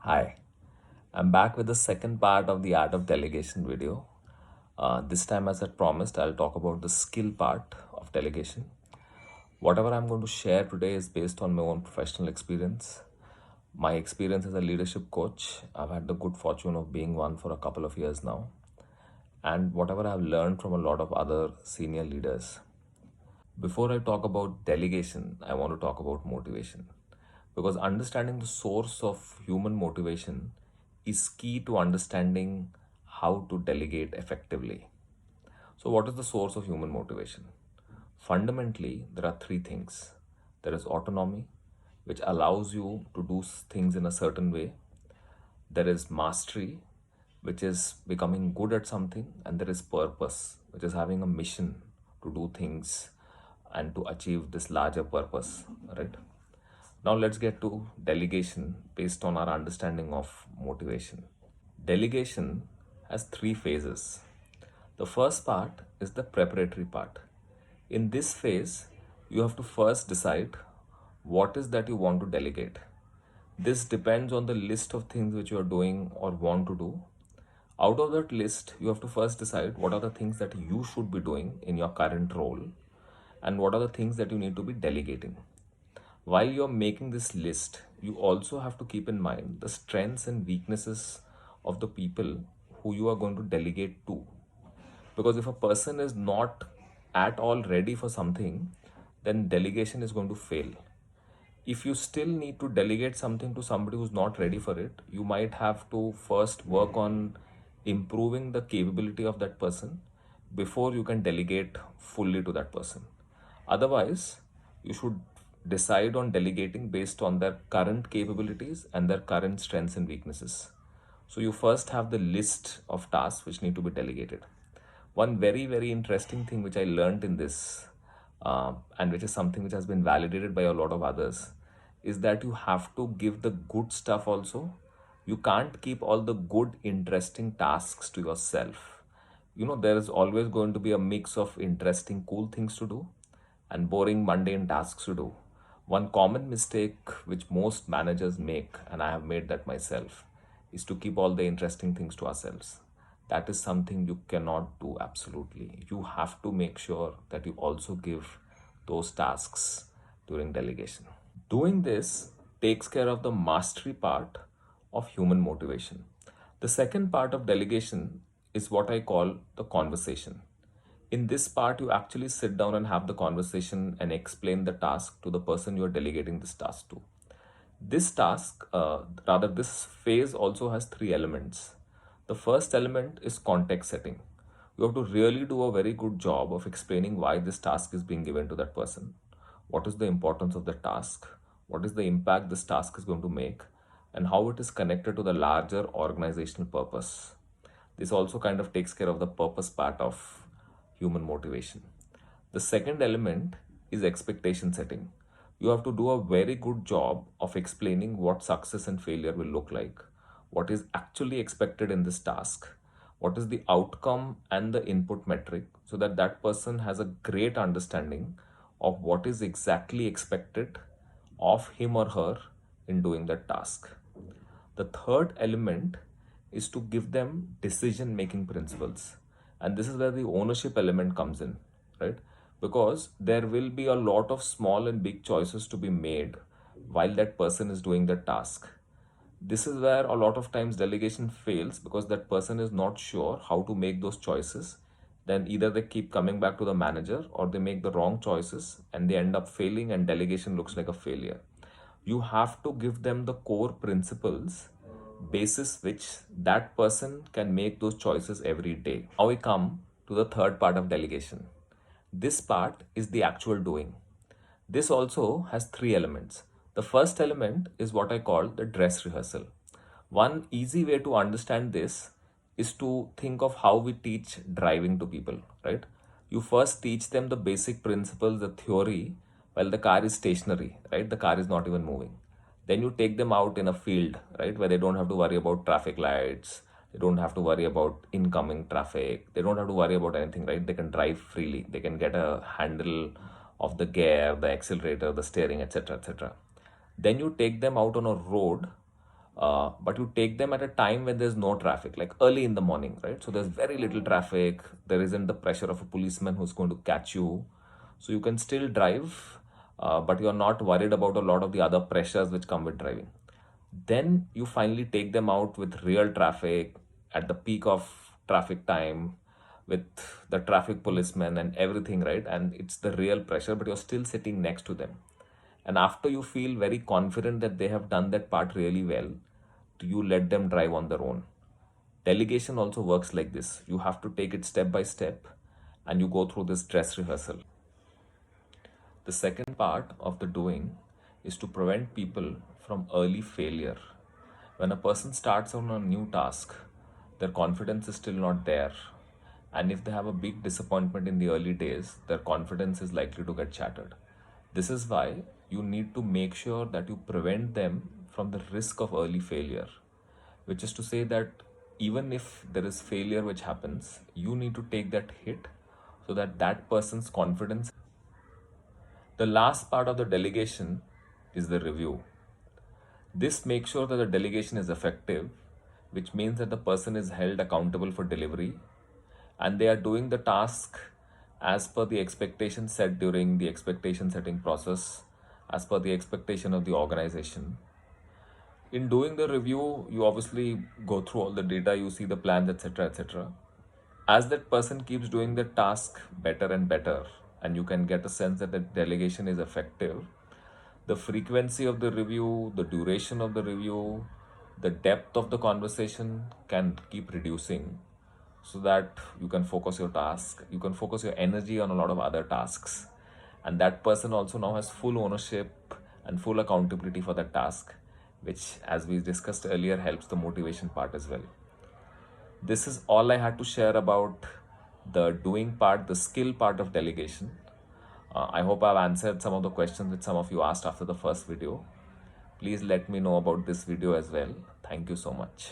Hi, I'm back with the second part of the Art of Delegation video. This time, as I promised, I'll talk about the skill part of delegation. Whatever I'm going to share today is based on my own professional experience. My experience as a leadership coach, I've had the good fortune of being one for a couple of years now, and whatever I've learned from a lot of other senior leaders. Before I talk about delegation, I want to talk about motivation. Because understanding the source of human motivation is key to understanding how to delegate effectively. So, what is the source of human motivation? Fundamentally, there are three things. There is autonomy, which allows you to do things in a certain way. There is mastery, which is becoming good at something. And there is purpose, which is having a mission to do things and to achieve this larger purpose, right? Now, let's get to delegation based on our understanding of motivation. Delegation has three phases. The first part is the preparatory part. In this phase, you have to first decide what is that you want to delegate. This depends on the list of things which you are doing or want to do. Out of that list, you have to first decide what are the things that you should be doing in your current role and what are the things that you need to be delegating. While you're making this list, you also have to keep in mind the strengths and weaknesses of the people who you are going to delegate to. Because if a person is not at all ready for something, then delegation is going to fail. If you still need to delegate something to somebody who's not ready for it, you might have to first work on improving the capability of that person before you can delegate fully to that person. Otherwise, you should decide on delegating based on their current capabilities and their current strengths and weaknesses. So you first have the list of tasks which need to be delegated. One very interesting thing which I learned in this, and which is something which has been validated by a lot of others, is that you have to give the good stuff also. You can't keep all the good, interesting tasks to yourself. There is always going to be a mix of interesting, cool things to do and boring, mundane tasks to do. One common mistake which most managers make, and I have made that myself, is to keep all the interesting things to ourselves. That is something you cannot do absolutely. You have to make sure that you also give those tasks during delegation. Doing this takes care of the mastery part of human motivation. The second part of delegation is what I call the conversation. In this part, you actually sit down and have the conversation and explain the task to the person you are delegating this task to. This phase also has three elements. The first element is context setting. You have to really do a very good job of explaining why this task is being given to that person. What is the importance of the task? What is the impact this task is going to make? And how it is connected to the larger organizational purpose. This also kind of takes care of the purpose part of human motivation. The second element is expectation setting. You have to do a very good job of explaining what success and failure will look like, what is actually expected in this task, what is the outcome and the input metric, so that that person has a great understanding of what is exactly expected of him or her in doing that task. The third element is to give them decision making principles. And this is where the ownership element comes in, right? Because there will be a lot of small and big choices to be made while that person is doing the task. This is where a lot of times delegation fails because that person is not sure how to make those choices. Then either they keep coming back to the manager or they make the wrong choices and they end up failing and delegation looks like a failure. You have to give them the core principles basis which that person can make those choices every day. Now we come to the third part of delegation. This part is the actual doing. This also has three elements. The first element is what I call the dress rehearsal. One easy way to understand this is to think of how we teach driving to people, right? You first teach them the basic principles, the theory, while the car is stationary, right? The car is not even moving. Then you take them out in a field, right, where they don't have to worry about traffic lights, they don't have to worry about incoming traffic, they don't have to worry about anything, right? They can drive freely, they can get a handle of the gear, the accelerator, the steering, etc., etc. Then you take them out on a road but you take them at a time when there's no traffic, like early in the morning, right? So there's very little traffic. There isn't the pressure of a policeman who's going to catch you. So you can still drive, but you're not worried about a lot of the other pressures which come with driving. Then you finally take them out with real traffic at the peak of traffic time with the traffic policeman and everything, right? And it's the real pressure, but you're still sitting next to them. And after you feel very confident that they have done that part really well, you let them drive on their own. Delegation also works like this. You have to take it step by step and you go through this dress rehearsal. The second part of the doing is to prevent people from early failure. When a person starts on a new task, their confidence is still not there. And if they have a big disappointment in the early days, their confidence is likely to get shattered. This is why you need to make sure that you prevent them from the risk of early failure, which is to say that even if there is failure which happens, you need to take that hit so that that person's confidence. The last part of the delegation is the review. This makes sure that the delegation is effective, which means that the person is held accountable for delivery and they are doing the task as per the expectation set during the expectation setting process, as per the expectation of the organization. In doing the review, you obviously go through all the data, you see the plans, etc., etc. As that person keeps doing the task better and better, and you can get a sense that the delegation is effective, the frequency of the review, the duration of the review, the depth of the conversation can keep reducing so that you can focus your task, you can focus your energy on a lot of other tasks. And that person also now has full ownership and full accountability for that task, which, as we discussed earlier, helps the motivation part as well. This is all I had to share about the doing part, the skill part of delegation. I hope I've answered some of the questions which some of you asked after the first video. Please let me know about this video as well. Thank you so much.